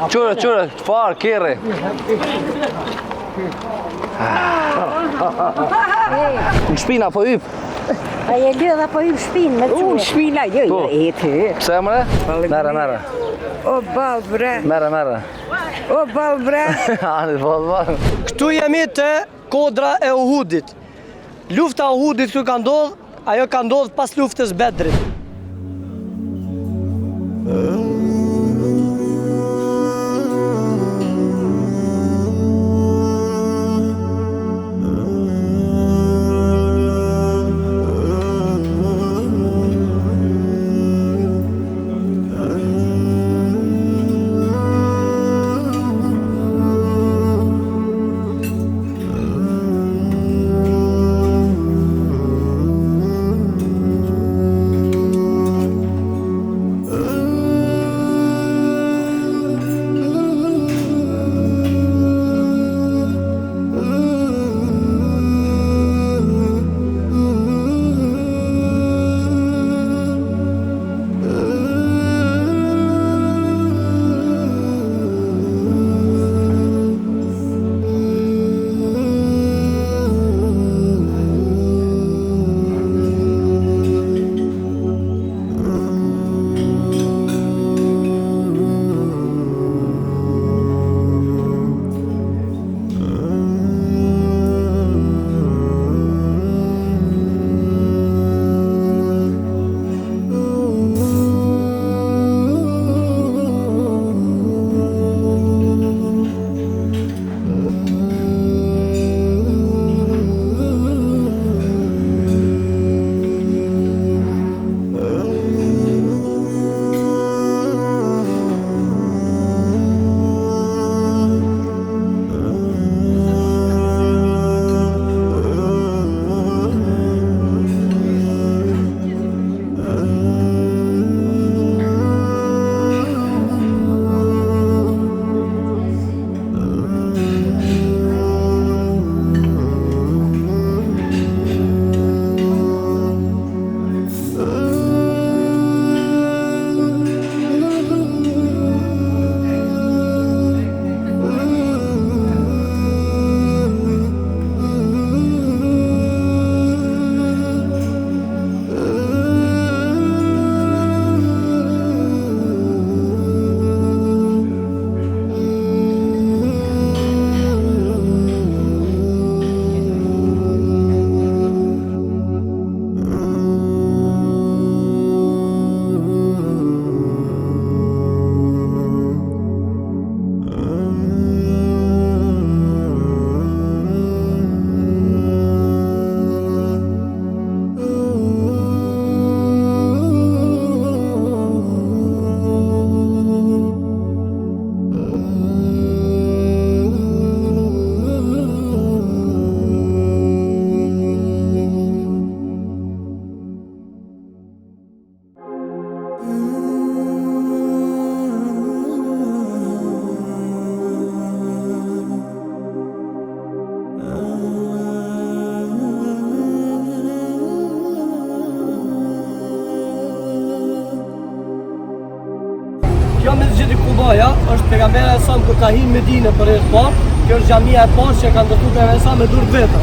Qure, farë, kere. Në shpina po yp. A je lëdha po yp shpinë me qure. Shpina, jo, e ty. Pse mëre? Mere. O bal bre. Mere. O bal bre. Bal. Këtu jemi të kodra e Uhudit. Lufta e Uhudit këtu ka ndodhur, ajo ka ndodhur pas luftës Bedrit. Kjo Mesxhidi Kubaja është pejgamberi sa kur ka hyrë në Medinë për herë të parë. Kjo është xhamia e parë që ka ndërtuar pejgamberi sa me dur vetë.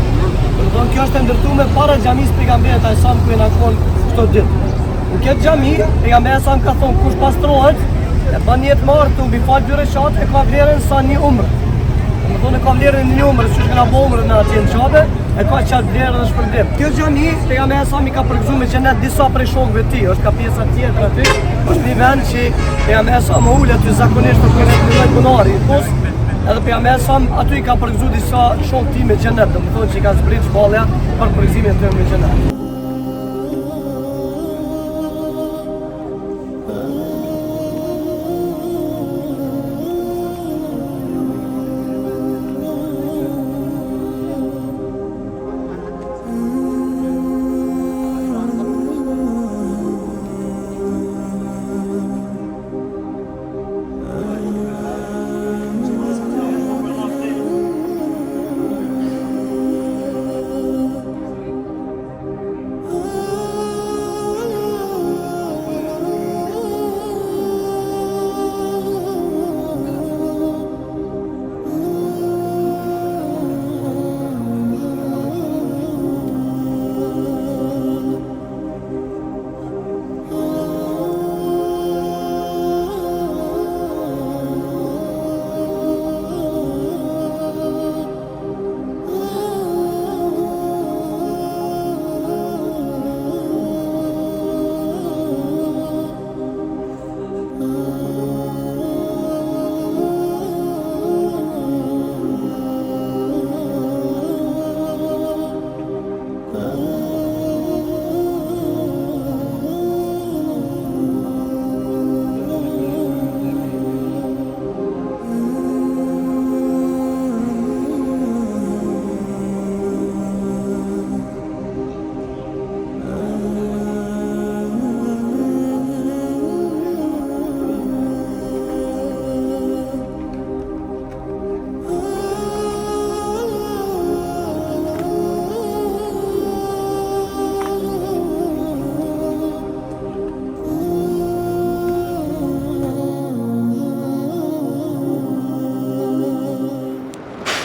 Domethënë kjo është ndërtuar para xhamisë pejgamberit sa ku na shkon këto ditë. Në këtë xhami pejgamberi sa ka thonë kush pastrohet e bën jetë martë mbi fal dy rekat e ka vlerën sa një umër. Domethënë ka vlerën një umër, siç kanë bërë umrën atje në Çabe, e ka çat vlerën dhe shpërblim. Kjo xhami pejgamberi sa mi ka përgjigjur me xhenet disa prej shokëve të tij, është ka pjesa tjetër aty. Është një vend që pejgamberi sa më ulet ty zakonisht të kërkojë punori, edhe pejgamberi sa aty i ka përgjigjur disa shokë të tij me xhenet, domethënë që ka zbrit shpallja për përgjigimin e tyre me xhenet.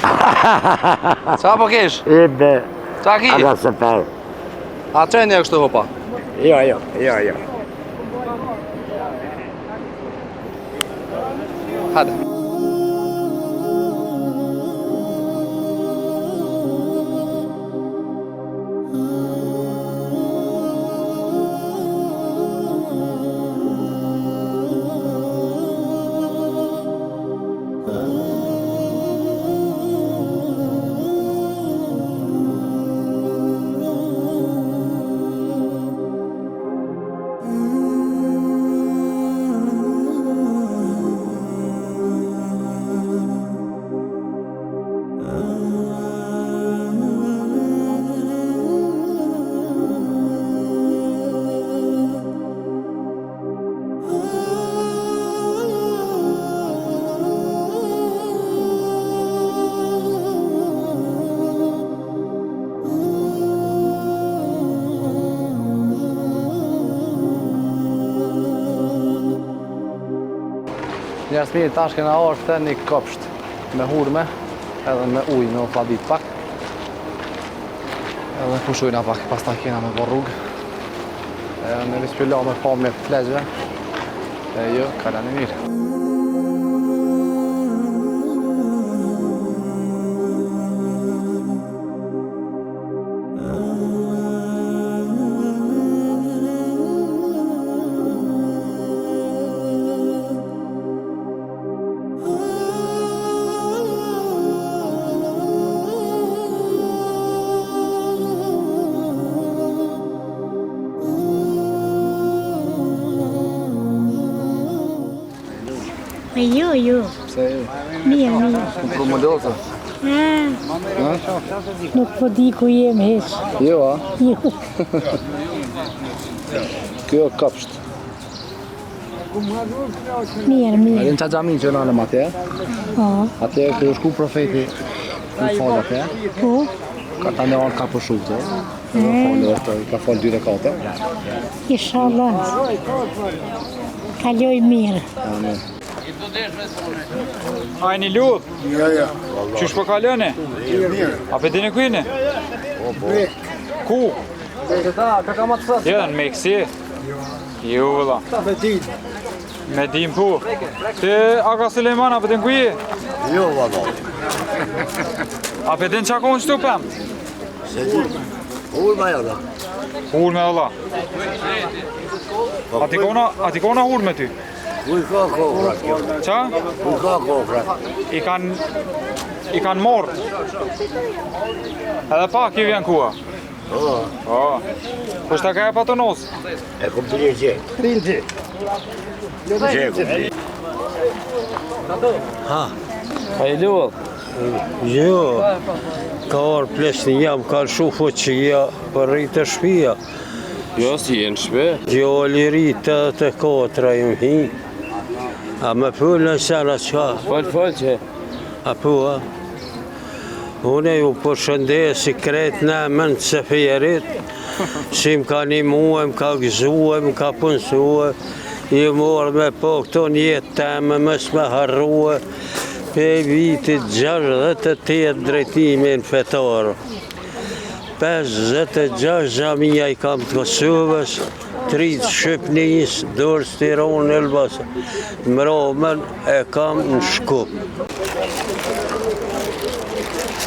Qa po kesh? Ebe, Qa ki? aga se per. A që një kështu hopa? Jo. Hajde. Njerës mirë, tash kena orë të një kopsht me hurme, edhe me ujë me ofladit pak. Edhe pushojna pak, pas ta kena me bo rrugë. Në vispilla me pa me flegjve. E jo, kalani mirë. Jo. Pse jo? Mirë. Në pru model të? Nuk po di ku jem heq. Jo, a? Jo. Kjo kopsht. Mirë. Edhe në qa gjamin që në anëm atje? Po. Atje kërë shku profeti në falë atje? Po. Ka ta në anë ka përshu të. Ka falë 2 rekate. Inshallah. Kaloj mirë. Amen. Ajni lut? Jo. Qysh po kaloni? A pe dini kujni? Ku? Ka ka ma të sëtë. Në Meksi? Jo, vëlla. Medin pu. Ti Aga Suleiman, a pe din kuji? Jo, valla. A pe din qa kohën qëtu pëm? Se di. Urma jo da. Hur me vëlla. A ti kona hur me ty? Uj ka kohrat kjo. Qa? Uj ka kohrat. I kan mort. Edhe pak i vjen kua. Po. Po shta ka e pa të nos? E kom të një gjë. Gjë kom të një. A i lullë? Jo, ka orë plesni jam, ka shufu që ja për rritë shpia. Jo, si jenë shpe. Jo, liri të kotra ju hi. A me pëllën sana qa. Falë që. A pëlla. Une ju përshëndesi kretë në mënë të seferit. Si më ka një muë, më ka gëzue, më ka punësue. I morë me po këto njetë teme, mës me harrue. Pe vitit 68 drejtimin fetarë. 56 xhamia i kam të Kosovës, 3 Shqipnis, Durrës, Tiranë, Elbasan. Mramën e kam në Shkup.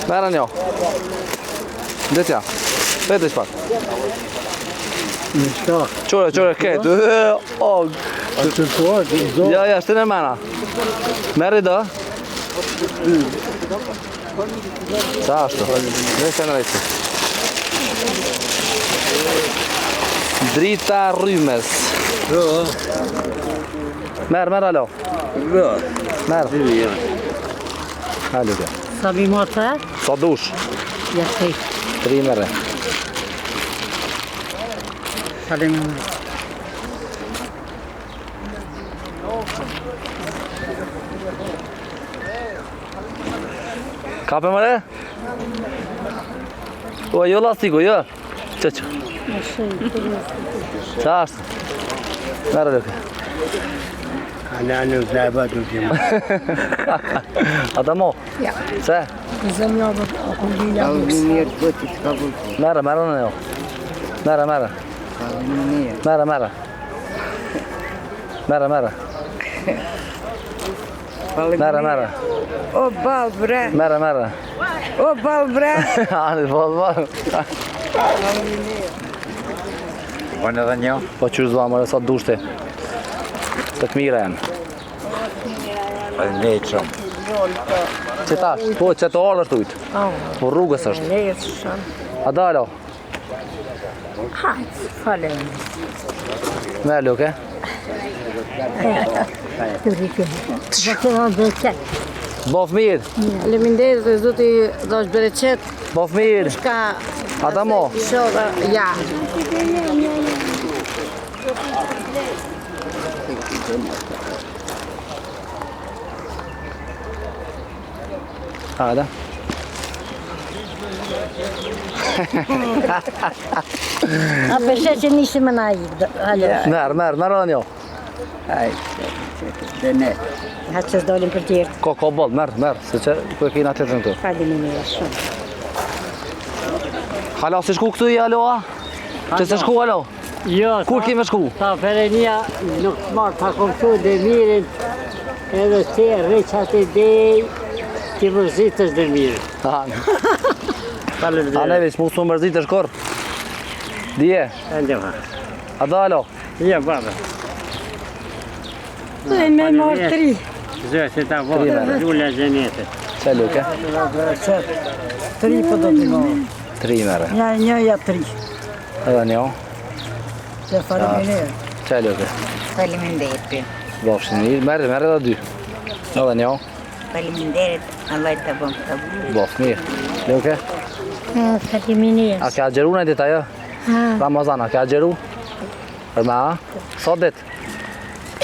Merën jo. Ndetja. Vete shpak. Qore, ketë. Ja, shtë në mena. Merë i dë. Qa ashtu? Dhe që në rejtë. Drita rrymes. Merë, alo. Merë. Hajde tja. Sa mi më të? Sa dush? Ja sej. 3 mere. Salim. Kape mëre? O, jo lastiku, jo. Që. Qa ashtë? Merë lëke. Ana nuk na batu ti. Adamo. Ja. Se? Zemlja do të akullina. Mirë të bëti të kabull. Merë në jo. Merë. Merë. Merë. O bal bre. Merë. O bal bre. Ani, bal. Bën edhe një. Po që zva mërë, sa dushti. Se të mire janë. Ne çom. Që tash? Po, që të orë është ujtë. Po rrugës është. Nesë. A dalo? Hajtë, falem. Me luke? Të rrikim. Që të në dhe qëtë. Bof mirë. Faleminderit dhe zoti do është bereqet. Bof mirë. Ka Adamo. shoda, ja. Hajde. A përshë që nisi më na i. Merë dhe një. Ha që s'dolim për tjertë. Ko boll, merë, se që ku e kina të të në të. Faleminderit shumë. Halo, si shku këtu i aloa? Që se shku alo? Jo, Kur kime shku? ta Perenia nuk marrë ta komëtu dhe mirin, edhe te rreqat e dej, ti mërzitës dhe mirin. A neve që mu su mërzit është korë? Dje? Ende ma. A da alo? Ja, baba. Dhe me marë 3. Zë, se ta vojë, lulla gjenetet. Që luke? 3 po do t'i marë. 3 mere. Ja 3. Edhe një. Që faleminderit. Që luke? Faleminderit. Bofshin mirë, merë edhe 2. Edhe një. Faleminderit. Allah të bom të bu. Bof mirë. Luke? Faleminderit. A ke agjeru në dita jo? Ramazan, a ke agjeru? Për me a? Sot dit?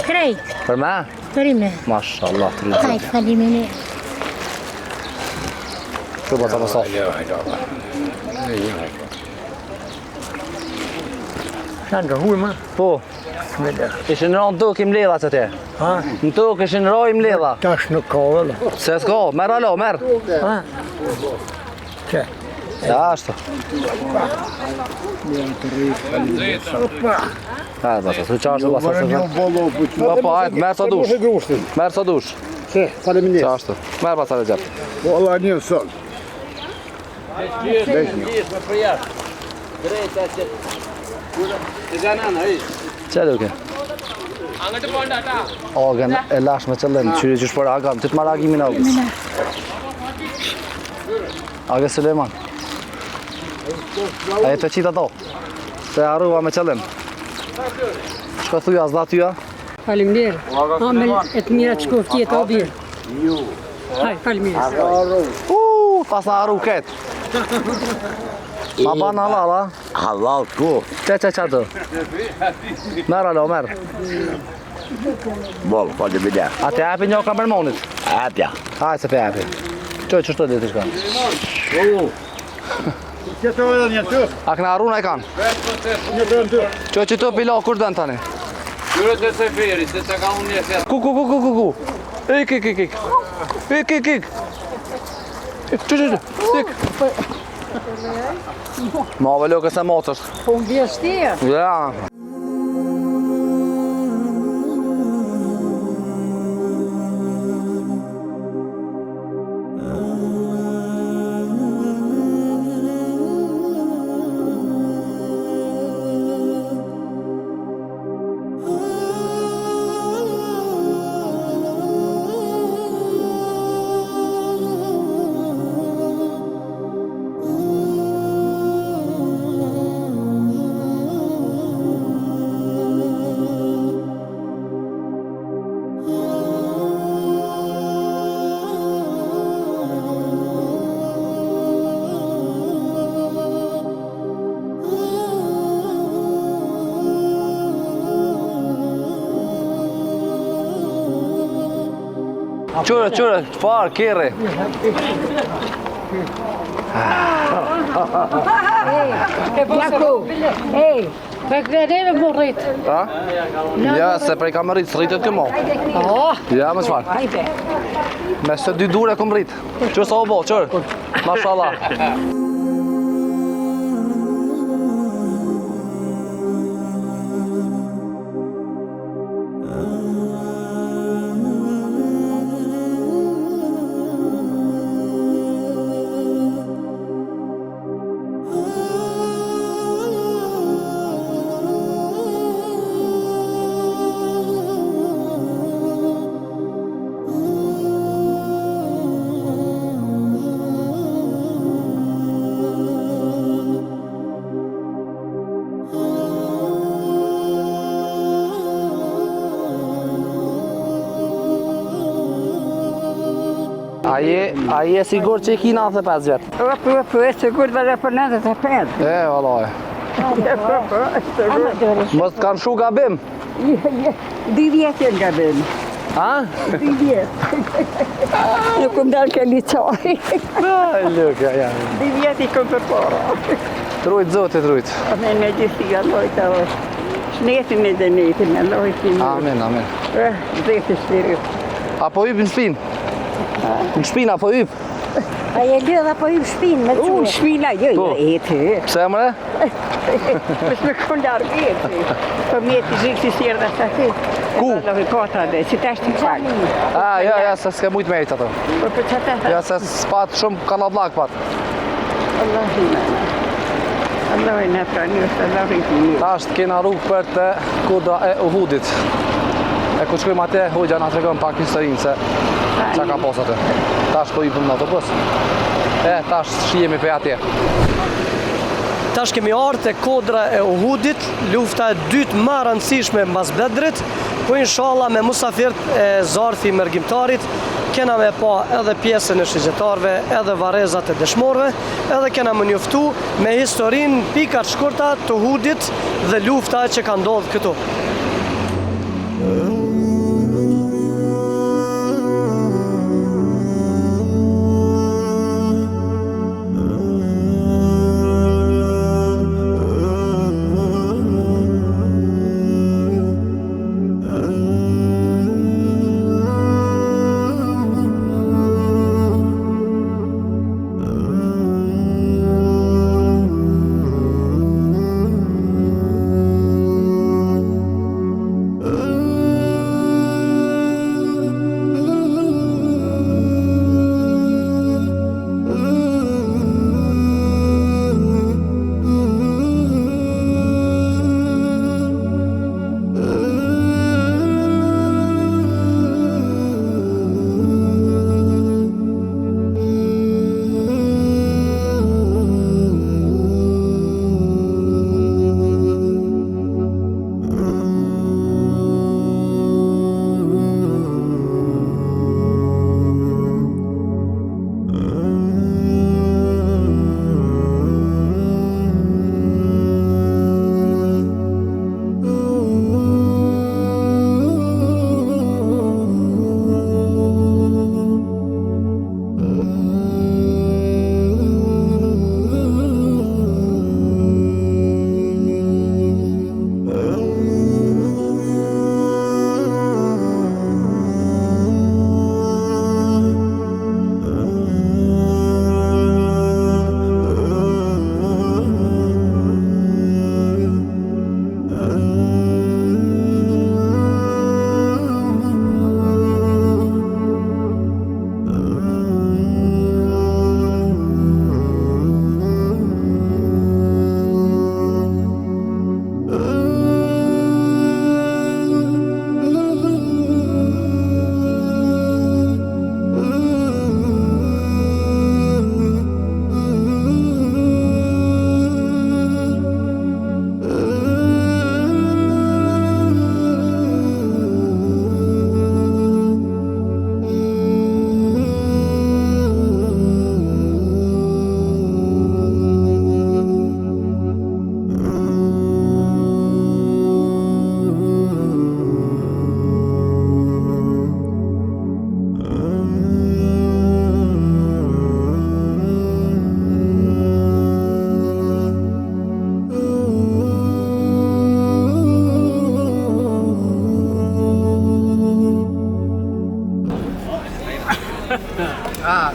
Krejt. Për me a? Përime. Mashallah, të rritë. Hajtë, faleminderit. Që bëta më sot? Shanë huj ma? Po. Ishin rënë në tokë i mledha që te? Në tokë ishin rënë i mledha. Tash nuk ka vëllë. Se s'ka, merë alo, merë. Që? Se ashtë. Hajde, basa, su qashtë, basa, se po, hajde, merë sa dush. Merë sa dush. Se, faleminderit. Se ashtë. Merë basa dhe gjepë. Po Allah një son. Që duke? Agën e lash me qëllim, qyri që shpër agam, të të marrë agimin agës. Agë Suleiman. A e të qita to, se arruva me qëllim. Shko thuja, zda tyja? Faleminderit. Amel e të mira që kofti e të obirë. Haj, faleminderit. Pas në arru ketë. Ma ban halal, a? Halal ku. Që të? Merë alo, merë. Bol, faleminderit. A të epi një kamermonit? Atja. Hajde se pe epi. Qoj që shto dhe të shka? A këna arru në e kanë? Qoj që të pila kur dënë tani? Qyre të se feri, se të ka unë një fetë. Ku. Ik. Që. Ik. Ma ve lukë se mocës. Po më bje shtia. Ja. Qure, farë, kere. Për këvereve më rritë. Ja, se prej kam rritë, s'rritet këmo. Ja, më qfarë. Me së 2 dure këm rritë. Qërë sa o bo, qërë? Mashallah. A je sigur që i ki 95 vjetë? Po, e sigur dhe për 95. Valoj. Mos të kanë shu gabim? 2 vjetë e gabim. Ha? 2 vjetë. Nuk më dalë ke licari. Lukja, ja. 2 vjetë i kom për para. Trujt, zotit, trujt. Amen, me gjithi, Allah të është. Shnetin e dënetin, Allah i kimi. Amen, amen. Zeti shtirit. Apo yp në shpinë? Në shpinë, apo yp? A je lëdh apo yp shpinë me Unë shpina, jo, e ty. Pse mëre? Pës me kënë largë e ty. Po mjeti zikë si sirë dhe sa ty. Ku? E dhe kota dhe, si të ashtë të falë. Ja, se s'ke mujtë me ejtë ato. Po për që të Ja, se s'pat shumë kanadlak pat. Allah i mëna. Allah i në pranjus, Allah i të një. Ta është kena rrugë për të kodra e Uhudit. E ku shkojmë atje, hoxha nga të regëm pak historinë se qa ka pos atë. Ta është po i bëm në autobus. Ta është shijemi për atje. Tash kemi ardhur te kodra e Uhudit, lufta e dytë më e rëndësishme mbas Bedrit, ku inshallah me musafirt e Zarfi Mërgjimtarit kena me pa edhe pjesën e shigjetarve, edhe varezat e dëshmorve, edhe kena më njoftu me historinë pikat shkurta të Uhudit dhe lufta që ka ndodhur këtu.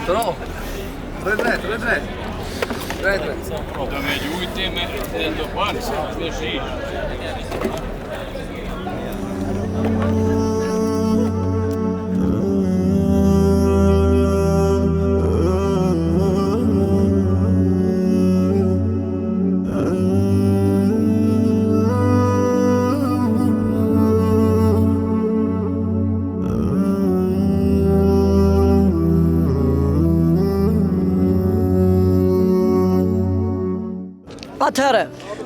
Tro. Drejt. Do me ljujti me do parë, me shi. Atëherë,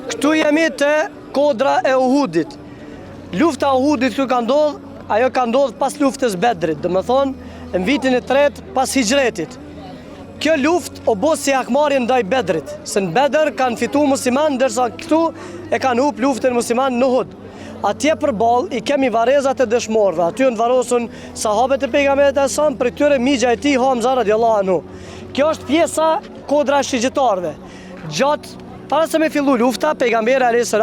këtu jemi të kodra e Uhudit. Lufta e Uhudit këtu ka ndodhur, ajo ka ndodhur pas luftës Bedrit, domethënë në vitin e 3 pas Hijretit. Kjo luftë o bë si hakmarrje ndaj Bedrit, se në Bedr kanë fituar muslimanë, ndërsa këtu e kanë hup luftën muslimanë në Uhud. Atje përballë i kemi varezat e dëshmorëve. Aty në varosën sahabët e pejgamberit e sa, për këtyre migja e tij Hamza radhiyallahu anhu. Kjo është pjesa kodra e shigjetarëve. Gjatë para se me fillu lufta, pejgamberi a.s.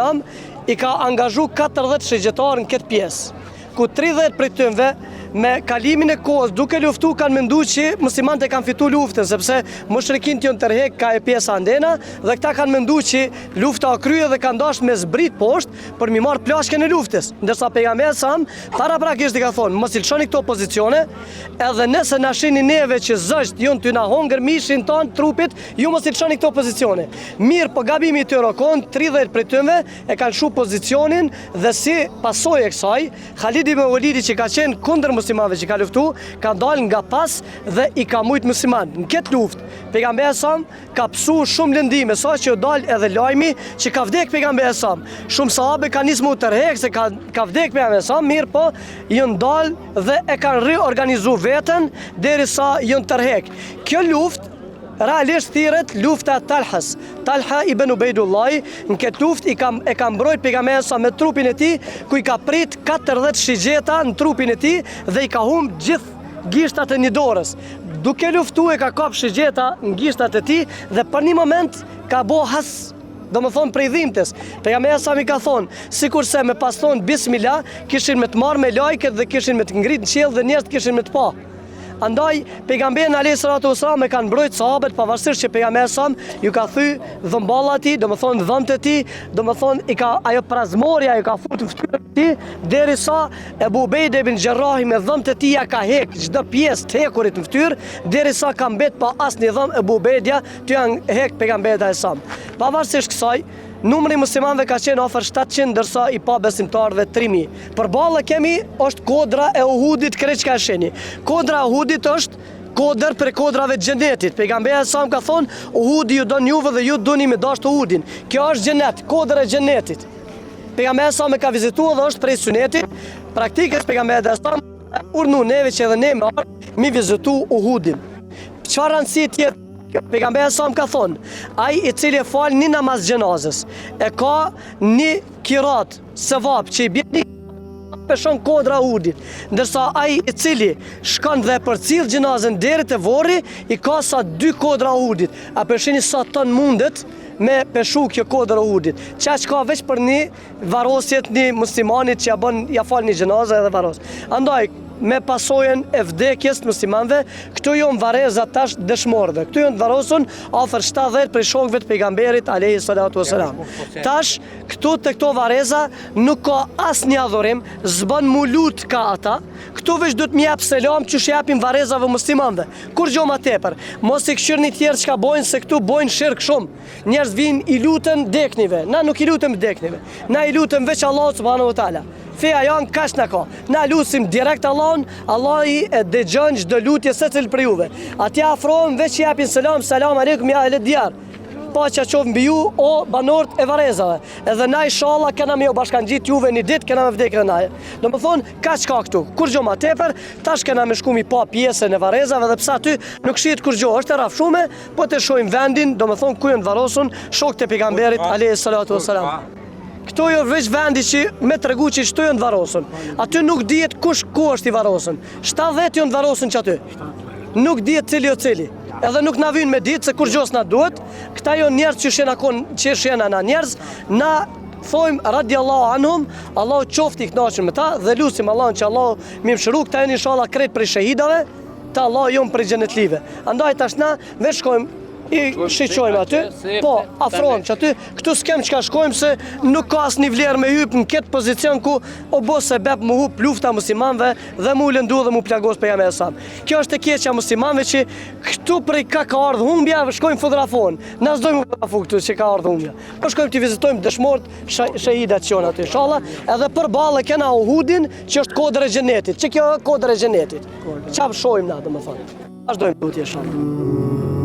I ka angazhu 40 shigjetarë në këtë pjesë, ku 30 prej tyre me kalimin e kohës duke luftu kanë menduar që muslimanët e kanë fituar luftën, sepse mushrikin jon tërhek ka e pjesa andena dhe këta kanë menduar që lufta o krye dhe kanë dashur me zbrit poshtë për mi marrë plashkën e luftës, ndërsa pejgamberi sa paraprakisht i ka thonë mos i lëshoni këto pozicione, edhe nëse na shihni neve që zësht jon ty na hongër mishin ton trupit, ju mos i lëshoni këto pozicione. Mirë, po gabimi i tyre kon 30 prej tyre e kanë shu pozicionin dhe si pasojë e kësaj, Khalid ibn Walidi që ka qenë kundër muslimanëve që ka luftu, ka dalë nga pas dhe i ka mujt musliman. Në këtë luftë, pejgamberi sa ka psu shumë lëndime, sa që dalë edhe lajmi që ka vdek pejgamberi sa. Shumë sahabe kanë nismu tërhek se ka vdek pejgamberi sa, mirë po janë dalë dhe e kanë riorganizu veten derisa janë tërhek. Kjo luftë realisht thirret lufta Talhas. Talha ibn Ubejdullah në këtë luftë e ka mbrojt pejgamberin sa me trupin e tij, ku i ka prit 40 shigjeta në trupin e tij dhe i ka humb gjithë gishtat e një dorës. Duke luftu e ka kap shigjeta në gishtat e tij dhe për një moment ka bo has, do më thonë prej dhimbtes. Pejgamberi sa mi ka thonë, sikurse me pas thonë bismillah, kishin me të marrë me lajket dhe kishin me të ngrit në qiell dhe njerëzit kishin me të pa. Andaj, pejgamberi alayhis salatu wasalam e kanë mbrojt sahabët pavarësisht që pejgamberi sa ju ka thy dhëmballa e tij, do më thonë dhëmt e tij, do më thonë i ka ajo prazmorja i ka futur fytyrën e tij derisa Ebu Ubejde ibn Jarrahi me dhëmt e tij ja ka hek çdo pjesë të hekurit në fytyrë derisa ka mbet pa asnjë dhëm Ebu Ubejdia ty janë hek pejgamberit alayhis salam. Pavarësisht kësaj, numri muslimanëve ka qenë afër 700, ndërsa i pa besimtarëve 3000. Përballë kemi është kodra e Uhudit, kreç ka sheni. Kodra e Uhudit është kodër për kodrave të xhenetit. Pejgamberi sa ka thonë, Uhudi ju don juve dhe ju doni me dashur Uhudin. Kjo është xhenet, kodra e xhenetit. Pejgamberi sa ka vizituar dhe është prej sunetit. Praktikës pejgamberi sa urnu neve që edhe ne mi vizitu Uhudin. Çfarë rëndësie tjetër? Pejgamberi sa ka thonë, ai i cili fal një namaz xhenazës e ka një kirat sevap që i bjen peshon kodra Uhudit, ndërsa ai i cili shkon dhe përcill xhenazën deri te vorri i ka sa 2 kodra Uhudit. A peshini sa ton mundet me peshu kjo kodra Uhudit. Çka ka veç për një varosjet një muslimanit që ja fal një xhenazë edhe varos. Andaj me pasojën e vdekjes të muslimanëve, këtu janë vareza tash dëshmorëve. Këtu janë varosur afër 70 prej shokëve të pejgamberit alayhi salatu wasalam. Tash këtu te këto vareza nuk ka asnjë adhurim, s'bën mulut ka ata. Këtu veç duhet më jap selam që japin varezave muslimanëve. Kur gjë më tepër, mos i kshirni tjerë çka bojnë se këtu bojnë shirk shumë. Njerëz vinë i lutën deknive. Na nuk i lutëm deknive. Na i lutëm veç Allahut subhanahu wa taala. Feja janë kash në ka. Na lusim direkt Allahun, Allah i e dëgjon çdo lutje secil për juve. Atja afrohen veç që japin selam aleikum ja el diyar. Paqja qof mbi ju o banorët e varezave. Edhe na inshallah kena me u bashkangjit juve një ditë kena me vdekën na. Domethënë kaç ka këtu. Kur gjë më tepër, tash kena me shku mi pa pjesën e varezave dhe pse aty nuk shihet kur gjë, është e rrafshume, po të shohim vendin, domethënë ku janë varosun shokët e pejgamberit alayhi salatu wasalam. Këto jo veç vendi që me tregu që shtu janë të varosën. Aty nuk dihet ku është i varosën. 70 janë të varosën që aty. Nuk dihet cili o cili. Edhe nuk na vijnë me ditë se kur gjos na duhet. Këta jo njerëz që shena na njerëz, na thojmë radiallahu anhum, Allahu qofti i kënaqur me ta dhe lutim Allahun që Allahu më mëshiru këta janë inshallah krejt për shahidave. të Allah jonë për gjenetlive. Andaj tash na veç shkojmë I shiqojmë aty, po, afrojmë që aty, këtu s'kem që ka shkojmë se nuk ka asë një vlerë me hypë në këtë pozicion ku o bo se bep mu hup lufta muslimanve dhe mu lëndu dhe mu plagos për jam e samë. Kjo është e keqja muslimanve që këtu prej ka ardhë humbja, shkojmë fotografon, na s'dojmë fotografu këtu që ka ardhë humbja. Po shkojmë të vizitojmë dëshmort shahidat që janë aty, inshallah, edhe për balë kena Uhudin që është kodër e gjenetit, që kjo kodër e gjenetit. Çfarë shojmë na, domethënë. Vazhdojmë tutje inshallah.